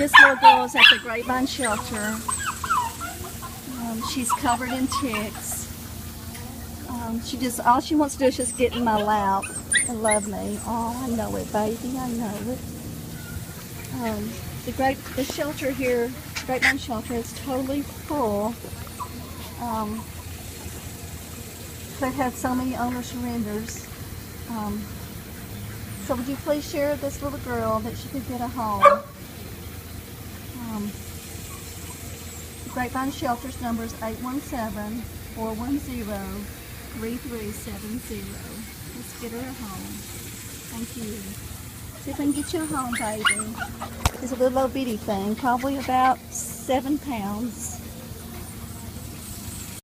This little girl is at the Grapevine Shelter. She's covered in ticks. All she wants to do is just get in my lap and love me. Oh, I know it, baby. I know it. The shelter here, Grapevine Shelter, is totally full. They've had so many owner surrenders. So would you please share this little girl that she could get a home? Grapevine Shelter's number is 817-410-3370. Let's get her a home. Thank you. See if I can get you a home, baby. It's a little old bitty thing, probably about 7 pounds.